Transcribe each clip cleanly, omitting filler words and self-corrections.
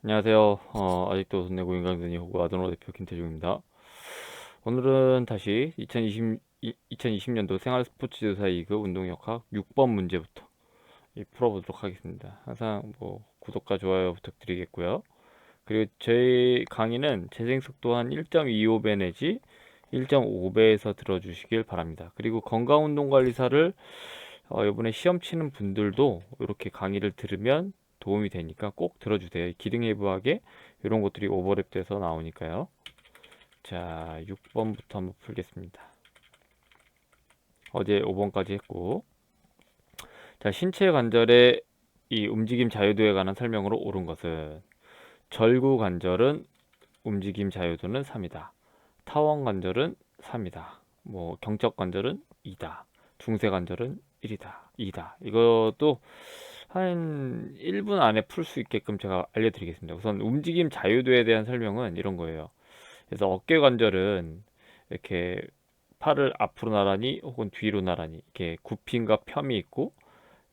안녕하세요. 아직도 돈 내고 인강드니 호구 아도노 대표 김태중입니다. 오늘은 다시 2020년도 생활 스포츠 조사 2급 운동역학 6번 문제부터 풀어보도록 하겠습니다. 항상 구독과 좋아요 부탁드리겠고요. 그리고 저희 강의는 재생 속도 한 1.25배 내지 1.5배에서 들어주시길 바랍니다. 그리고 건강운동관리사를 이번에 시험 치는 분들도 이렇게 강의를 들으면 도움이 되니까 꼭 들어주세요. 기능해부하게 이런 것들이 오버랩 돼서 나오니까요. 자, 6번부터 한번 풀겠습니다. 어제 5번까지 했고, 자, 신체 관절의 이 움직임 자유도에 관한 설명으로 옳은 것은 절구 관절은 움직임 자유도는 3이다. 타원 관절은 3이다. 경적 관절은 2다. 중세 관절은 1이다. 2다. 이것도 한 1분 안에 풀 수 있게끔 제가 알려드리겠습니다. 우선 움직임 자유도에 대한 설명은 이런 거예요. 그래서 어깨 관절은 이렇게 팔을 앞으로 나란히 혹은 뒤로 나란히 이렇게 굽힘과 펴이 있고,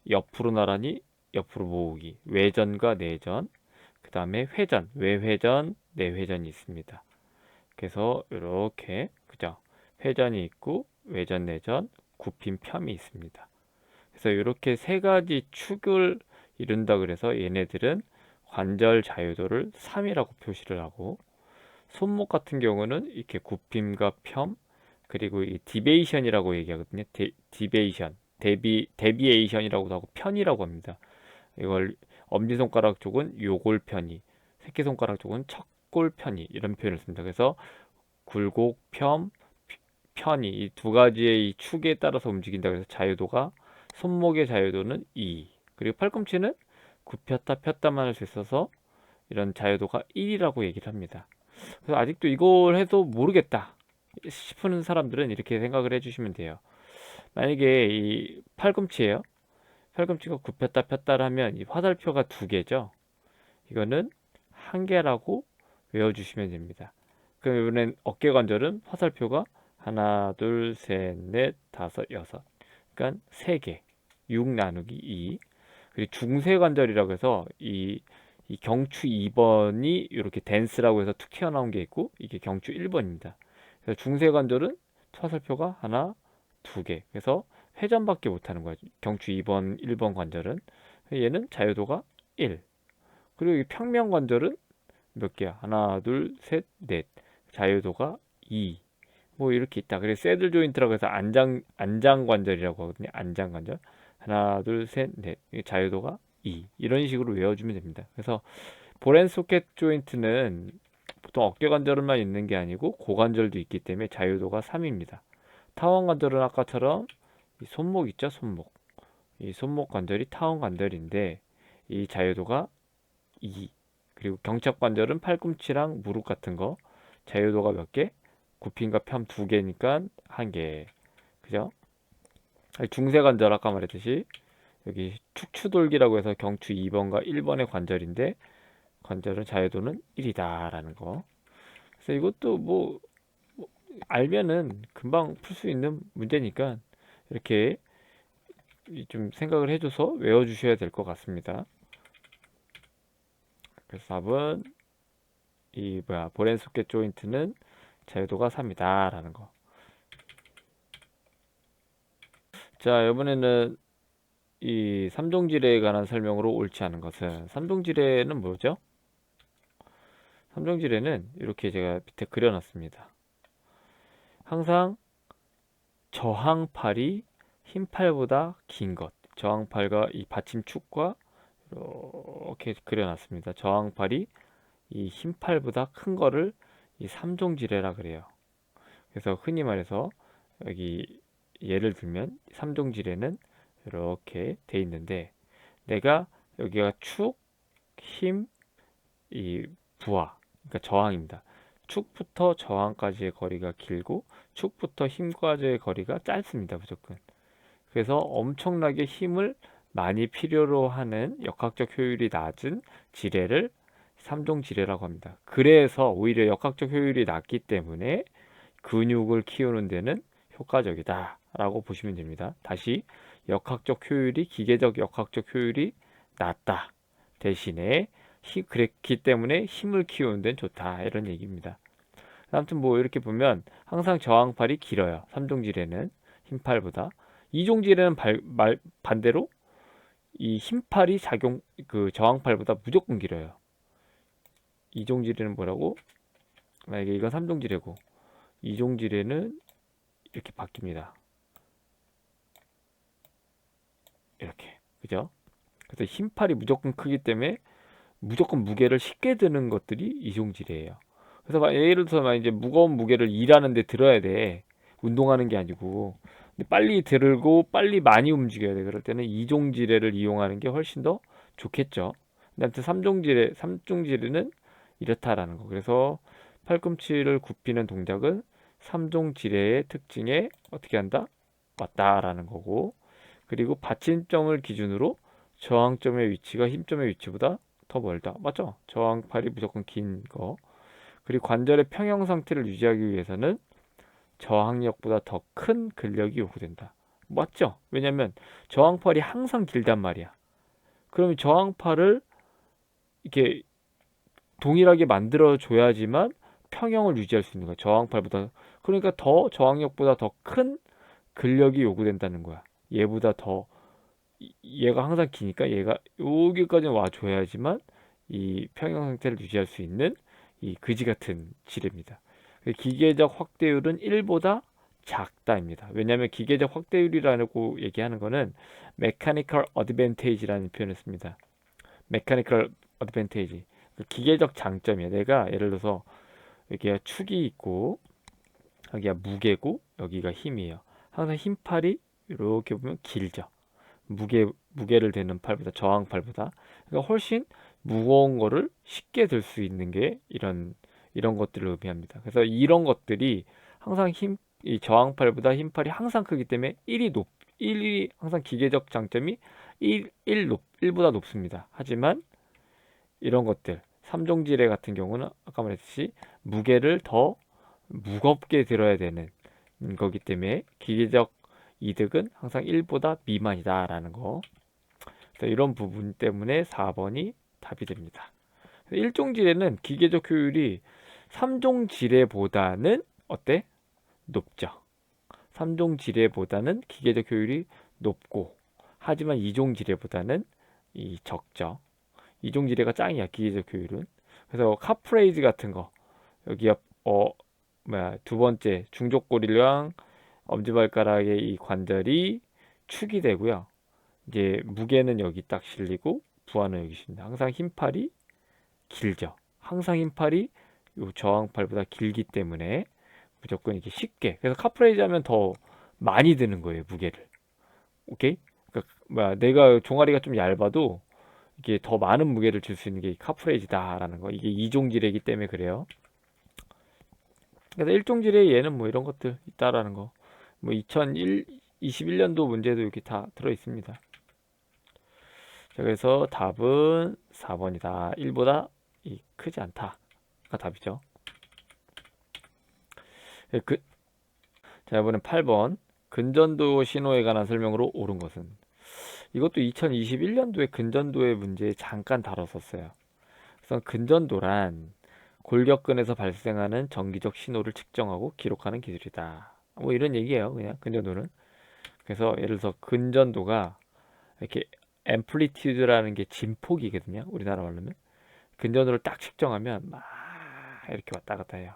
옆으로 나란히 옆으로 모으기, 외전과 내전, 그 다음에 회전, 외회전, 내회전이 있습니다. 그래서 이렇게 그죠? 회전이 있고 외전, 내전, 굽힘, 펴이 있습니다. 그래서 이렇게 세 가지 축을 이룬다 그래서 얘네들은 관절 자유도를 3이라고 표시를 하고, 손목 같은 경우는 이렇게 굽힘과 펴 그리고 이 디베이션이라고 얘기하거든요. 디베이션, 데비에이션이라고도 하고 편이라고 합니다. 이걸 엄지손가락 쪽은 요골편이, 새끼손가락 쪽은 척골편이 이런 표현을 씁니다. 그래서 굴곡, 편이 이 두 가지의 이 축에 따라서 움직인다. 그래서 자유도가 손목의 자유도는 2, 그리고 팔꿈치는 굽혔다 폈다만 할 수 있어서 이런 자유도가 1이라고 얘기를 합니다. 그래서 아직도 이걸 해도 모르겠다 싶은 사람들은 이렇게 생각을 해주시면 돼요. 만약에 이 팔꿈치예요. 팔꿈치가 굽혔다 폈다를 하면 이 화살표가 두 개죠. 이거는 한 개라고 외워주시면 됩니다. 그럼 이번엔 어깨 관절은 화살표가 하나, 둘, 셋, 넷, 다섯, 여섯. 그러니까 세 개. 6 나누기 2. 그리고 중세 관절이라고 해서 이 경추 2번이 이렇게 댄스라고 해서 툭 튀어나온 게 있고, 이게 경추 1번입니다. 그래서 중세 관절은 화살표가 하나, 두 개. 그래서 회전밖에 못하는 거예요. 경추 2번, 1번 관절은. 얘는 자유도가 1. 그리고 이 평면 관절은 몇 개야? 하나, 둘, 셋, 넷. 자유도가 2. 이렇게 있다. 그래서 새들 조인트라고 해서 안장 관절이라고 하거든요. 안장 관절. 하나, 둘, 셋, 넷. 자유도가 2. 이런 식으로 외워주면 됩니다. 그래서 볼앤 소켓 조인트는 보통 어깨 관절만 있는 게 아니고 고관절도 있기 때문에 자유도가 3입니다. 타원 관절은 아까처럼 이 손목 있죠? 손목. 이 손목 관절이 타원 관절인데 이 자유도가 2. 그리고 경착 관절은 팔꿈치랑 무릎 같은 거. 자유도가 몇 개? 굽힘과 편 두 개니까 한 개. 그죠? 중세 관절 아까 말했듯이 여기 축추돌기라고 해서 경추 2번과 1번의 관절인데 관절은 자유도는 1이다라는 거. 그래서 이것도 알면은 금방 풀 수 있는 문제니까 이렇게 좀 생각을 해줘서 외워주셔야 될 것 같습니다. 그래서 답은 볼앤 소켓 조인트는 자유도가 3이다라는 거. 자, 이번에는 이 삼종지레에 관한 설명으로 옳지 않은 것은, 삼종지레는 뭐죠? 삼종지레는 이렇게 제가 밑에 그려놨습니다. 항상 저항팔이 흰팔보다 긴 것. 저항팔과 이 받침축과 이렇게 그려놨습니다. 저항팔이 이 흰팔보다 큰 거를 이 삼종지레라 그래요. 그래서 흔히 말해서 여기 예를 들면 삼종지레는 이렇게 돼 있는데, 내가 여기가 축, 힘, 이 부하, 그러니까 저항입니다. 축부터 저항까지의 거리가 길고 축부터 힘까지의 거리가 짧습니다. 무조건. 그래서 엄청나게 힘을 많이 필요로 하는 역학적 효율이 낮은 지뢰를 삼종 지뢰라고 합니다. 그래서 오히려 역학적 효율이 낮기 때문에 근육을 키우는 데는 효과적이다 라고 보시면 됩니다. 다시, 역학적 효율이 기계적 역학적 효율이 낮다 대신에 그랬기 때문에 힘을 키우는 데는 좋다 이런 얘기입니다. 아무튼 뭐 이렇게 보면 항상 저항팔이 길어요. 3종질에는 흰팔보다. 2종질에는 반대로 이 흰팔이 그 저항팔보다 무조건 길어요. 2종질에는 뭐라고? 만약에 이건 3종질이고 2종질에는 이렇게 바뀝니다. 이렇게. 그죠? 그래서 흰팔이 무조건 크기 때문에 무조건 무게를 쉽게 드는 것들이 이종질이에요. 그래서 예를 들어서 이제 무거운 무게를 일하는데 들어야 돼. 운동하는 게 아니고. 근데 빨리 들고 빨리 많이 움직여야 돼. 그럴 때는 이종지뢰를 이용하는 게 훨씬 더 좋겠죠. 근데 아무튼 삼종지뢰는 이렇다라는 거. 그래서 팔꿈치를 굽히는 동작은 삼종지뢰의 특징에 어떻게 한다? 맞다라는 거고. 그리고 받침점을 기준으로 저항점의 위치가 힘점의 위치보다 더 멀다. 맞죠? 저항팔이 무조건 긴 거. 그리고 관절의 평형 상태를 유지하기 위해서는 저항력보다 더 큰 근력이 요구된다. 맞죠? 왜냐면 저항팔이 항상 길단 말이야. 그러면 저항팔을 이렇게 동일하게 만들어 줘야지만 평형을 유지할 수 있는 거야. 저항팔보다. 그러니까 더 저항력보다 더 큰 근력이 요구된다는 거야. 얘보다 더 얘가 항상 기니까 얘가 여기까지 와줘야지만 이 평형 상태를 유지할 수 있는 이 그지 같은 지뢰입니다. 기계적 확대율은 1보다 작다입니다. 왜냐하면 기계적 확대율이라고 얘기하는 거는 mechanical advantage라는 표현을 씁니다. mechanical advantage. 기계적 장점이야. 내가 예를 들어서 여기가 축이 있고 여기가 무게고 여기가 힘이에요. 항상 힘팔이 이렇게 보면 길죠. 무게를 대는 팔보다 저항팔보다 그러니까 훨씬 무거운 거를 쉽게 들 수 있는 게 이런 것들을 의미합니다. 그래서 이런 것들이 항상 이 저항팔보다 힘팔이 항상 크기 때문에 1이 항상 기계적 장점이 1보다 높습니다. 하지만 이런 것들 3종지뢰 같은 경우는 아까 말했듯이 무게를 더 무겁게 들어야 되는 거기 때문에 기계적 이득은 항상 1보다 미만이다라는 거. 그래서 이런 부분 때문에 4번이 답이 됩니다. 1종지뢰는 기계적 효율이 3종지뢰보다는 어때? 높죠. 3종지뢰보다는 기계적 효율이 높고 하지만 2종지뢰보다는 적죠. 2종지뢰가 짱이야 기계적 효율은. 그래서 카프레이즈 같은 거 여기 두 번째 중족골이랑 엄지발가락의 이 관절이 축이 되고요. 이제 무게는 여기 딱 실리고 부하는 여기 실립니다. 항상 흰팔이 길죠. 항상 흰팔이 요 저항팔보다 길기 때문에 무조건 이렇게 쉽게. 그래서 카프레이즈 하면 더 많이 드는 거예요, 무게를. 오케이? 그러니까 내가 종아리가 좀 얇아도 이게 더 많은 무게를 줄 수 있는 게 카프레이즈다라는 거. 이게 이종지뢰이기 때문에 그래요. 그래서 일종지뢰 얘는 뭐 이런 것들 있다라는 거. 뭐 2021년도 문제도 이렇게 다 들어 있습니다. 자, 그래서 답은 4번이다. 1보다 크지 않다가 답이죠. 자, 이번엔 8번. 근전도 신호에 관한 설명으로 옳은 것은? 이것도 2021년도에 근전도의 문제에 잠깐 다뤘었어요. 그래서 근전도란 골격근에서 발생하는 정기적 신호를 측정하고 기록하는 기술이다. 뭐 이런 얘기예요. 그냥 근전도는. 그래서 예를 들어서 근전도가 이렇게 앰플리튜드라는 게 진폭이거든요. 우리나라 말로는. 근전도를 딱 측정하면 막 이렇게 왔다 갔다 해요.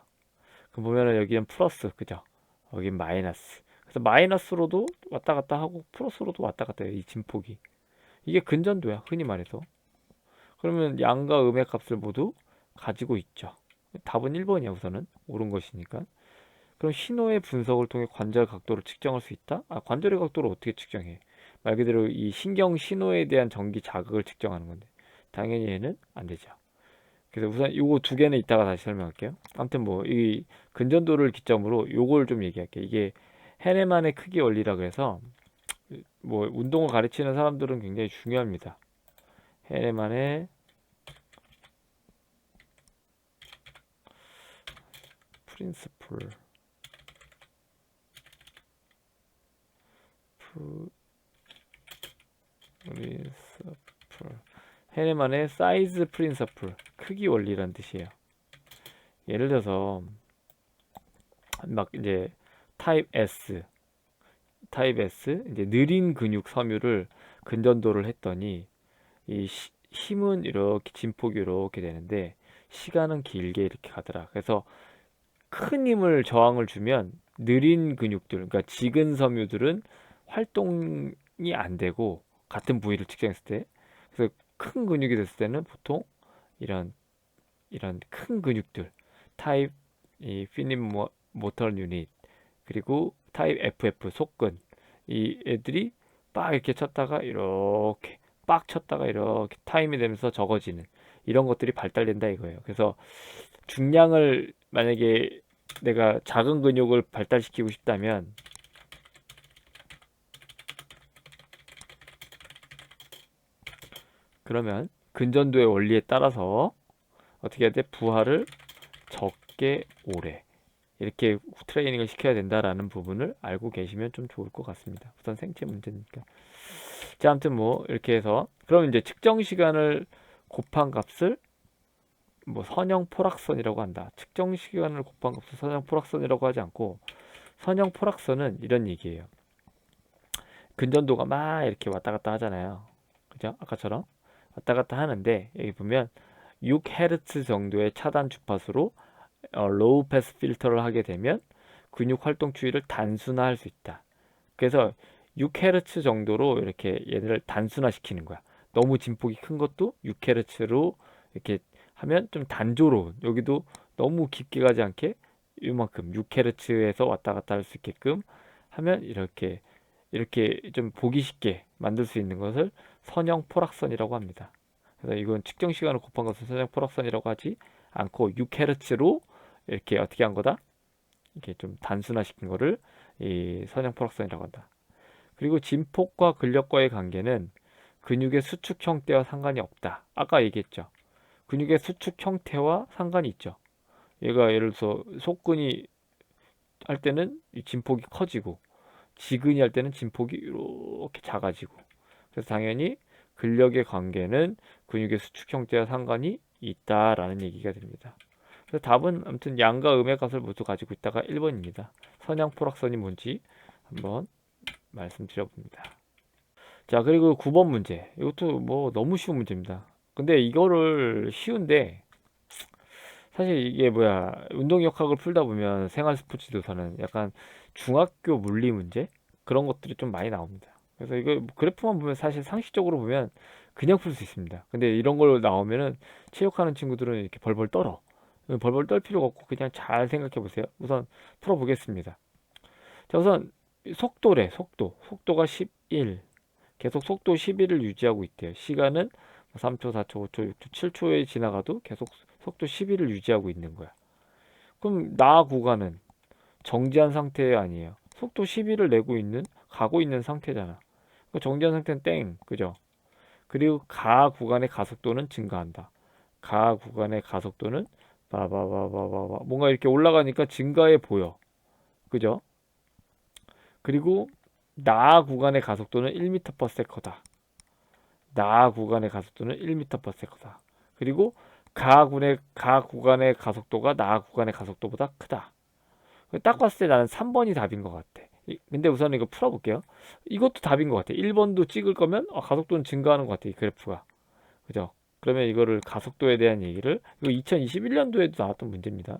그럼 보면은 여기는 플러스, 그죠? 여긴 마이너스. 그래서 마이너스로도 왔다 갔다 하고 플러스로도 왔다 갔다 해요. 이 진폭이. 이게 근전도야. 흔히 말해서. 그러면 양과 음의 값을 모두 가지고 있죠. 답은 1번이야 우선은. 옳은 것이니까. 그럼 신호의 분석을 통해 관절 각도를 측정할 수 있다? 관절의 각도를 어떻게 측정해? 말 그대로 이 신경 신호에 대한 전기 자극을 측정하는 건데 당연히 얘는 안 되죠. 그래서 우선 요거 두 개는 이따가 다시 설명할게요. 아무튼 뭐 이 근전도를 기점으로 요걸 좀 얘기할게요. 이게 헤네만의 크기 원리라 그래서 뭐 운동을 가르치는 사람들은 굉장히 중요합니다. 헤네만의 프린스플 프린스플 헤네만의 사이즈 프린서플, 크기 원리란 뜻이에요. 예를 들어서 막 이제 타입 S 이제 느린 근육 섬유를 근전도를 했더니 이 힘은 이렇게 진폭이 이렇게 되는데 시간은 길게 이렇게 가더라. 그래서 큰 힘을 저항을 주면 느린 근육들, 그러니까 지근 섬유들은 활동이 안 되고 같은 부위를 측정했을 때, 그래서 큰 근육이 됐을 때는 보통 이런 큰 근육들 타입 이 피닛 모터 유닛 그리고 타입 FF 속근 이 애들이 빡 이렇게 쳤다가 이렇게 빡 쳤다가 이렇게 타임이 되면서 적어지는 이런 것들이 발달된다 이거예요. 그래서 중량을 만약에 내가 작은 근육을 발달시키고 싶다면 그러면 근전도의 원리에 따라서 어떻게 해야 돼? 부하를 적게 오래 이렇게 트레이닝을 시켜야 된다라는 부분을 알고 계시면 좀 좋을 것 같습니다. 우선 생체 문제니까. 자, 아무튼 뭐 이렇게 해서 그럼 이제 측정 시간을 곱한 값을 뭐 선형 포락선이라고 한다. 측정 시간을 곱한 값을 선형 포락선이라고 하지 않고 선형 포락선은 이런 얘기예요. 근전도가 막 이렇게 왔다 갔다 하잖아요. 그죠? 아까처럼 왔다 갔다 하는데 여기 보면 6Hz 정도의 차단 주파수로 로우 패스 필터를 하게 되면 근육 활동 추이를 단순화할 수 있다. 그래서 6Hz 정도로 이렇게 얘들을 단순화시키는 거야. 너무 진폭이 큰 것도 6Hz로 이렇게 하면 좀 단조로운, 여기도 너무 깊게 가지 않게 이만큼 6Hz에서 왔다 갔다 할 수 있게끔 하면 이렇게 좀 보기 쉽게 만들 수 있는 것을 선형 포락선이라고 합니다. 그래서 이건 측정 시간을 곱한 것을 선형 포락선이라고 하지 않고 6Hz로 이렇게 어떻게 한 거다? 이렇게 좀 단순화시킨 거를 이 선형 포락선이라고 한다. 그리고 진폭과 근력과의 관계는 근육의 수축 형태와 상관이 없다. 아까 얘기했죠. 근육의 수축 형태와 상관이 있죠. 얘가 예를 들어서 속근이 할 때는 이 진폭이 커지고 지근이 할 때는 진폭이 이렇게 작아지고 그래서 당연히 근력의 관계는 근육의 수축 형태와 상관이 있다라는 얘기가 됩니다. 그래서 답은 아무튼 양과 음의 값을 모두 가지고 있다가 1번입니다. 선형 포락선이 뭔지 한번 말씀드려봅니다. 자, 그리고 9번 문제. 이것도 뭐 너무 쉬운 문제입니다. 근데 이거를 쉬운데 사실 이게 뭐야 운동역학을 풀다 보면 생활 스포츠 도서는 약간 중학교 물리 문제 그런 것들이 좀 많이 나옵니다. 그래서 이거 뭐 그래프만 보면 사실 상식적으로 보면 그냥 풀 수 있습니다. 근데 이런 걸로 나오면은 체육하는 친구들은 이렇게 벌벌 떨어. 벌벌 떨 필요가 없고 그냥 잘 생각해 보세요. 우선 풀어보겠습니다. 자, 우선 속도래, 속도. 속도가 11. 계속 속도 11을 유지하고 있대요. 시간은 3초, 4초, 5초, 6초, 7초에 지나가도 계속 속도 11을 유지하고 있는 거야. 그럼 나 구간은 정지한 상태 아니에요. 속도 11을 내고 있는, 가고 있는 상태잖아. 그 정지한 상태는 땡, 그죠? 그리고 가 구간의 가속도는 증가한다. 가 구간의 가속도는 바바바바바바 뭔가 이렇게 올라가니까 증가해 보여. 그죠? 그리고 나 구간의 가속도는 1m/s다. 나 구간의 가속도는 1m/s다. 그리고 가 구간의 가속도가 나 구간의 가속도보다 크다. 딱 봤을 때 나는 3번이 답인 것 같아. 근데 우선 이거 풀어볼게요. 이것도 답인 것 같아. 1번도 찍을 거면 가속도는 증가하는 것 같아. 이 그래프가. 그죠? 그러면 이거를 가속도에 대한 얘기를 이거 2021년도에도 나왔던 문제입니다.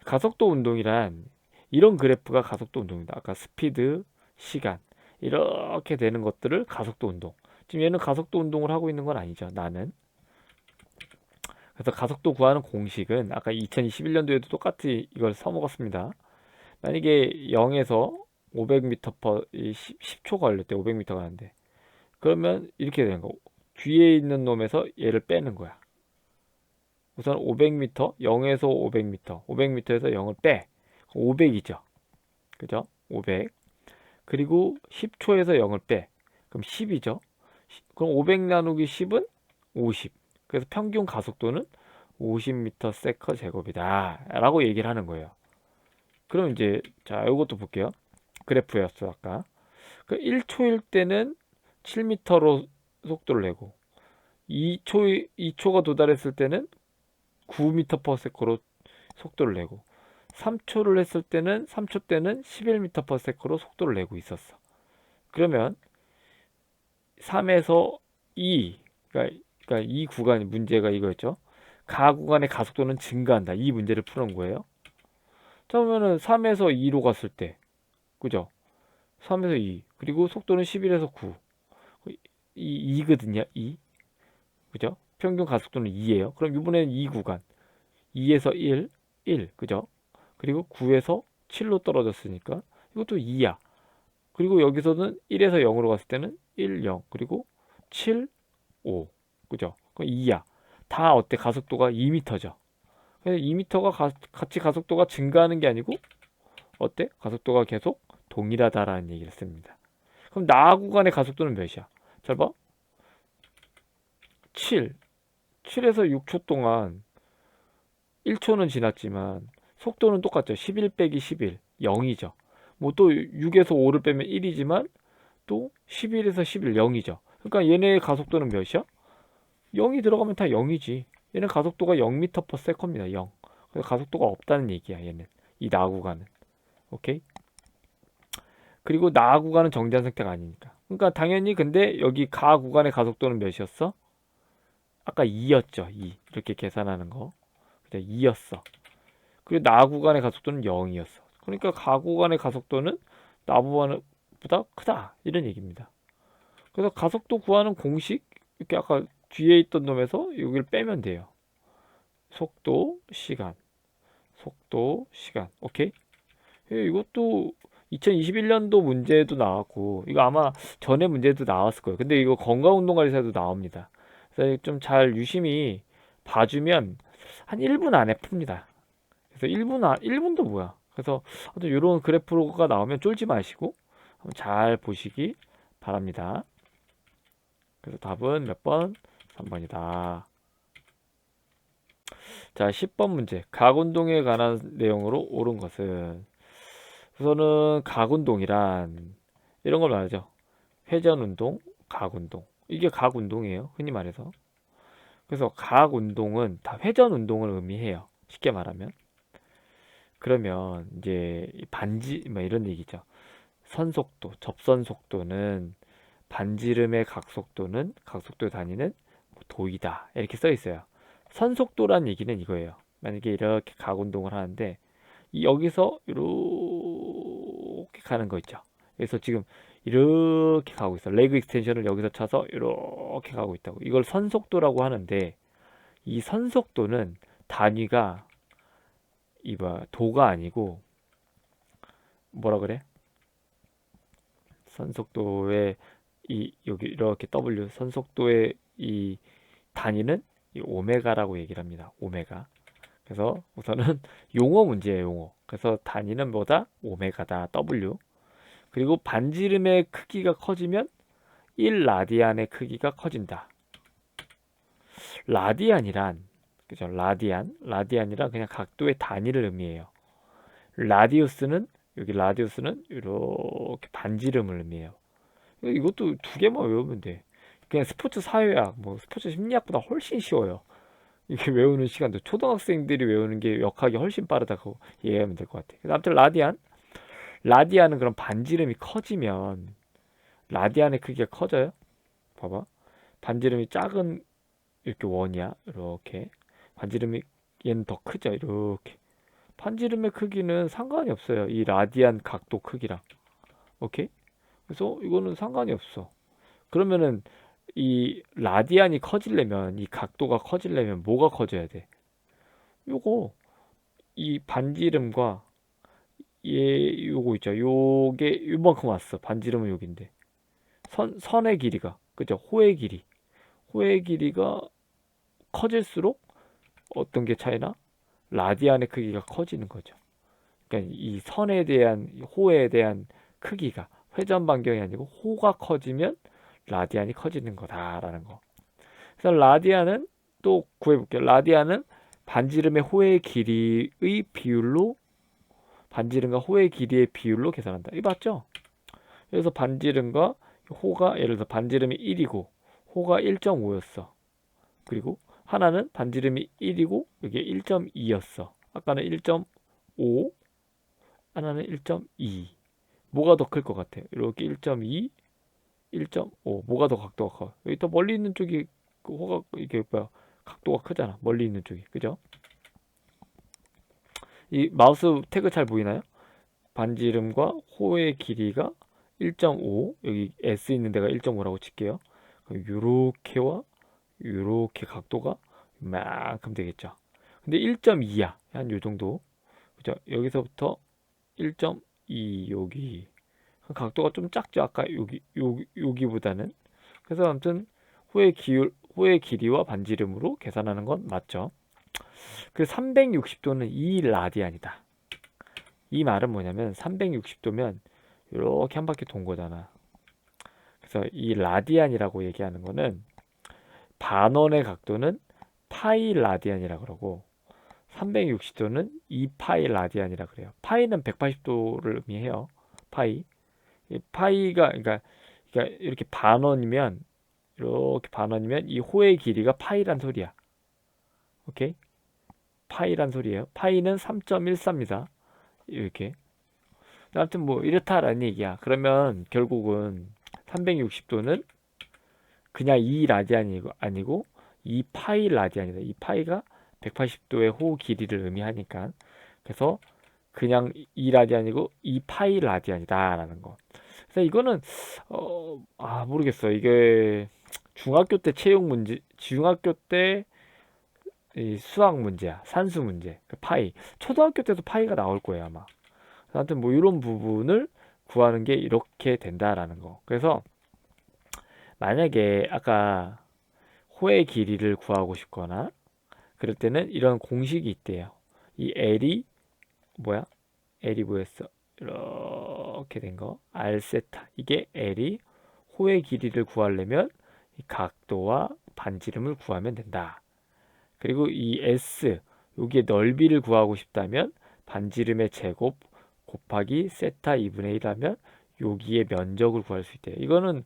가속도 운동이란 이런 그래프가 가속도 운동입니다. 아까 스피드, 시간 이렇게 되는 것들을 가속도 운동. 지금 얘는 가속도 운동을 하고 있는 건 아니죠. 나는. 그래서 가속도 구하는 공식은 아까 2021년도에도 똑같이 이걸 써먹었습니다. 만약에 0에서 500m per 10초가 걸렸대. 500m 가는데. 그러면 이렇게 되는 거. 뒤에 있는 놈에서 얘를 빼는 거야. 우선 500m, 0에서 500m, 500m에서 0을 빼. 500이죠. 그죠? 500. 그리고 10초에서 0을 빼. 그럼 10이죠. 그럼 500 나누기 10은 50. 그래서 평균 가속도는 50m/s 제곱이다. 라고 얘기를 하는 거예요. 그럼 이제 자, 이것도 볼게요. 그래프였어, 아까. 그 1초일 때는 7m로 속도를 내고 2초가 도달했을 때는 9m/s로 속도를 내고 3초를 했을 때는 3초 때는 11m/s로 속도를 내고 있었어. 그러면 3에서 2, 그러니까 이 구간 문제가 이거였죠. 가 구간의 가속도는 증가한다. 이 문제를 푸는 거예요. 자, 그러면은 3에서 2로 갔을 때, 그죠? 3에서 2, 그리고 속도는 11에서 9, 2거든요. 2, 그죠? 평균 가속도는 2예요. 그럼 이번에는 이 구간, 2에서 1, 1, 그죠? 그리고 9에서 7로 떨어졌으니까 이것도 2야. 그리고 여기서는 1에서 0으로 갔을 때는 1, 0, 그리고 7, 5, 그죠? 그럼 2야. 다 어때? 가속도가 2m죠. 그래서 2m가 같이 가속도가 증가하는 게 아니고 어때? 가속도가 계속 동일하다라는 얘기를 씁니다. 그럼 나 구간의 가속도는 몇이야? 잘 봐. 7. 7에서 6초 동안 1초는 지났지만 속도는 똑같죠. 11 빼기 11, 0이죠. 뭐 또 6에서 5를 빼면 1이지만 또 11에서 11, 0이죠. 그러니까 얘네의 가속도는 몇이야? 0이 들어가면 다 0이지. 얘는 가속도가 0m/s입니다. 0. 그래서 가속도가 없다는 얘기야, 얘는. 이 나 구간은. 오케이? 그리고 나 구간은 정지한 상태가 아니니까. 그러니까 당연히 근데 여기 가 구간의 가속도는 몇이었어? 아까 2였죠. 2. 이렇게 계산하는 거. 그죠? 2였어. 그리고 나 구간의 가속도는 0이었어. 그러니까 가 구간의 가속도는 나 구간보다 크다. 이런 얘기입니다. 그래서 가속도 구하는 공식 이렇게 아까 뒤에 있던 놈에서 여기를 빼면 돼요. 속도, 시간. 속도, 시간. 오케이? 이것도 2021년도 문제도 나왔고 이거 아마 전에 문제도 나왔을 거예요. 근데 이거 건강운동관리사도 나옵니다. 그래서 좀 잘 유심히 봐주면 한 1분 안에 풉니다. 그래서 1분도 뭐야. 그래서 아무튼 이런 그래프가 나오면 쫄지 마시고 한번 잘 보시기 바랍니다. 그래서 답은 몇 번? 3번이다. 자, 10번 문제. 각운동에 관한 내용으로 옳은 것은 우선은 각운동이란 이런 걸 말하죠. 회전운동, 각운동. 이게 각운동이에요. 흔히 말해서. 그래서 각운동은 다 회전운동을 의미해요. 쉽게 말하면. 그러면 이제 반지 뭐 이런 얘기죠. 선속도, 접선 속도는 반지름의 각속도는 각속도 단위는 도이다. 이렇게 써 있어요. 선속도란 얘기는 이거예요. 만약에 이렇게 각운동을 하는데 여기서 이렇게 가는 거 있죠. 그래서 지금 이렇게 가고 있어. 레그 익스텐션을 여기서 쳐서 이렇게 가고 있다고. 이걸 선속도라고 하는데 이 선속도는 단위가 이봐 도가 아니고 뭐라 그래? 선속도의 이 여기 이렇게 W 선속도의 이 단위는 이 오메가라고 얘기를 합니다. 오메가. 그래서 우선은 용어 문제예요, 용어. 그래서 단위는 뭐다? 오메가다. W. 그리고 반지름의 크기가 커지면 1라디안의 크기가 커진다. 라디안이란 그죠? 라디안이란 그냥 각도의 단위를 의미해요. 라디우스는 여기 라디우스는 이렇게 반지름을 의미해요. 이것도 두 개만 외우면 돼. 그냥 스포츠 사회학, 뭐 스포츠 심리학보다 훨씬 쉬워요. 이게 외우는 시간도 초등학생들이 외우는 게 역학이 훨씬 빠르다고 이해하면 될 것 같아. 그래서 아무튼 라디안은 그럼 반지름이 커지면 라디안의 크기가 커져요. 봐봐. 반지름이 작은 이렇게 원이야. 이렇게 반지름이 얘는 더 크죠. 이렇게 반지름의 크기는 상관이 없어요. 이 라디안 각도 크기랑. 오케이? 그래서 이거는 상관이 없어. 그러면은 이 라디안이 커지려면 이 각도가 커지려면 뭐가 커져야 돼? 요거 이 반지름과 얘 요거 있죠. 요게 요만큼 왔어. 반지름은 여기인데 선의 길이가 그죠? 호의 길이가 커질수록 어떤 게 차이나? 라디안의 크기가 커지는 거죠. 그러니까 이 선에 대한 호에 대한 크기가 회전 반경이 아니고 호가 커지면 라디안이 커지는 거다라는 거. 그래서 라디안은 또 구해볼게요. 라디안은 반지름의 호의 길이의 비율로 반지름과 호의 길이의 비율로 계산한다. 이거 맞죠? 그래서 반지름과 호가 예를 들어 반지름이 1이고 호가 1.5였어. 그리고 하나는 반지름이 1이고 여기에 1.2였어. 아까는 1.5, 하나는 1.2. 뭐가 더 클 것 같아? 이렇게 1.2, 1.5. 뭐가 더 각도가 커? 여기 더 멀리 있는 쪽이 그 호가 이게 뭐야? 각도가 크잖아. 멀리 있는 쪽이. 그죠? 이 마우스 태그 잘 보이나요? 반지름과 호의 길이가 1.5, 여기 S 있는 데가 1.5라고 칠게요. 그럼 요렇게와 요렇게 각도가 이만큼 되겠죠. 근데 1.2야. 한 요 정도. 그죠? 여기서부터 1.2 여기. 각도가 좀 작죠. 아까 여기보다는. 그래서 아무튼 호의 길이와 반지름으로 계산하는 건 맞죠. 그 360도는 2 라디안이다. 이 말은 뭐냐면 360도면 이렇게 한 바퀴 돈 거잖아. 그래서 이 라디안이라고 얘기하는 거는 반원의 각도는 파이 라디안이라 그러고 360도는 2파이 라디안이라 그래요. 파이는 180도를 의미해요. 파이. 이 파이가 그러니까 이렇게 반원이면 이 호의 길이가 파이란 소리야. 오케이? 파이란 소리예요. 파이는 3.14입니다. 이렇게. 아무튼 뭐 이렇다라는 얘기야. 그러면 결국은 360도는 그냥 2 라디안이 아니고 2 파이 라디안이다. 이 파이가 180도의 호 길이를 의미하니까. 그래서 그냥 2 라디안이고 2 파이 라디안이다라는 거. 그래서 이거는 모르겠어. 이게 중학교 때 체육 문제, 중학교 때 이 수학 문제야. 산수 문제. 그 파이. 초등학교 때도 파이가 나올 거예요, 아마. 아무튼 뭐 이런 부분을 구하는 게 이렇게 된다라는 거. 그래서 만약에 아까 호의 길이를 구하고 싶거나 그럴 때는 이런 공식이 있대요. 이 L이 뭐야? L이 뭐였어? 이렇게 된 거. R 세타. 이게 L이 호의 길이를 구하려면 이 각도와 반지름을 구하면 된다. 그리고 이 S 여기에 넓이를 구하고 싶다면 반지름의 제곱 곱하기 세타 2분의 1 하면 여기에 면적을 구할 수 있대요. 이거는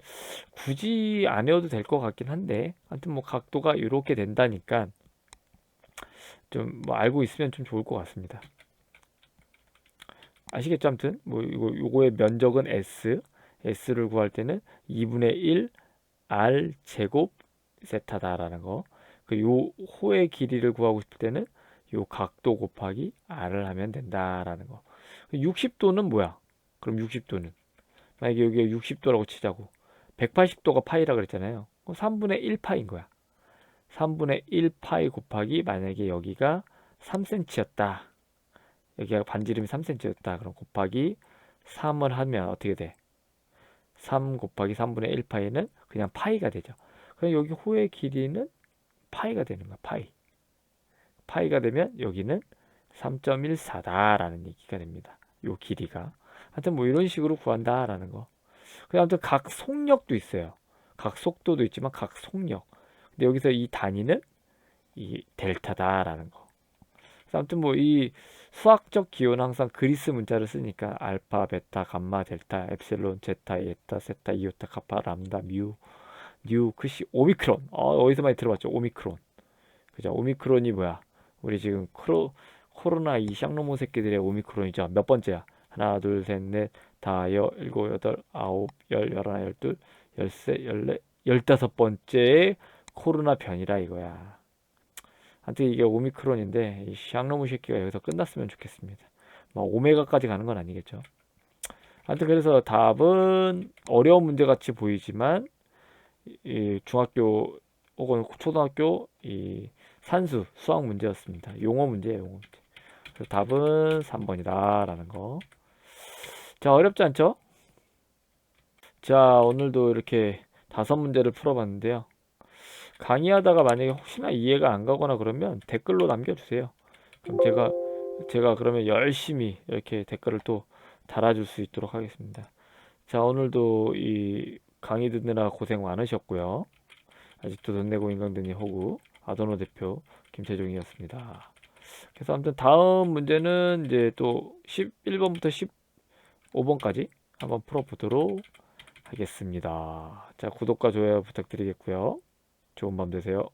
굳이 안 외워도 될 것 같긴 한데 아무튼 뭐 각도가 이렇게 된다니까 좀 뭐 알고 있으면 좀 좋을 것 같습니다. 아시겠죠? 아무튼 뭐 요거의 면적은 S를 구할 때는 2분의 1 R 제곱 세타다라는 거. 그리고 요 호의 길이를 구하고 싶을 때는 요 각도 곱하기 R을 하면 된다라는 거. 60도는 뭐야? 그럼 60도는 만약에 여기가 60도라고 치자고 180도가 파이라 그랬잖아요. 3분의 1 파인 거야. 3분의 1 파이 곱하기 만약에 여기가 3cm였다. 여기가 반지름이 3cm였다. 그럼 곱하기 3을 하면 어떻게 돼? 3 곱하기 3분의 1 파이는 그냥 파이가 되죠. 그럼 여기 호의 길이는 파이가 되는 거야. 파이가 되면 여기는 3.14다라는 얘기가 됩니다. 요 길이가. 하여튼 뭐 이런 식으로 구한다라는 거. 그다음 또 각 속력도 있어요. 각 속도도 있지만 각 속력. 근데 여기서 이 단위는 이 델타다라는 거. 그래서 아무튼 뭐 이 수학적 기호는 항상 그리스 문자를 쓰니까 알파, 베타, 감마, 델타, 엡실론, 제타, 이타, 세타, 이오타, 카파, 람다, 뉴, 크시, 오미크론. 어디서 많이 들어봤죠? 오미크론. 그죠? 오미크론이 뭐야? 우리 지금 코로나 이 쌍놈의 새끼들의 오미크론이죠. 몇 번째야? 하나, 둘, 셋, 넷, 다, 일곱, 여덟, 아홉, 열, 열하나, 열둘, 열세, 열네, 15번째의 코로나 변이라 이거야. 하여튼 이게 오미크론인데 이 쌍놈의 새끼가 여기서 끝났으면 좋겠습니다. 뭐 오메가까지 가는 건 아니겠죠. 하여튼 그래서 답은 어려운 문제 같이 보이지만 이 중학교 혹은 초등학교 이 산수 수학 문제였습니다. 용어 문제예요, 용어 문제. 그래서 답은 3번이다라는 거. 자, 어렵지 않죠? 자, 오늘도 이렇게 5문제를 풀어봤는데요. 강의하다가 만약에 혹시나 이해가 안 가거나 그러면 댓글로 남겨주세요. 그럼 제가 그러면 열심히 이렇게 댓글을 또 달아줄 수 있도록 하겠습니다. 자, 오늘도 이 강의 듣느라 고생 많으셨고요. 아직도 돈 내고 인강 드니 호구 아도노 대표 김태종이었습니다. 그래서 아무튼 다음 문제는 이제 또 11번부터 15번까지 한번 풀어보도록 하겠습니다. 자, 구독과 좋아요 부탁드리겠고요. 좋은 밤 되세요.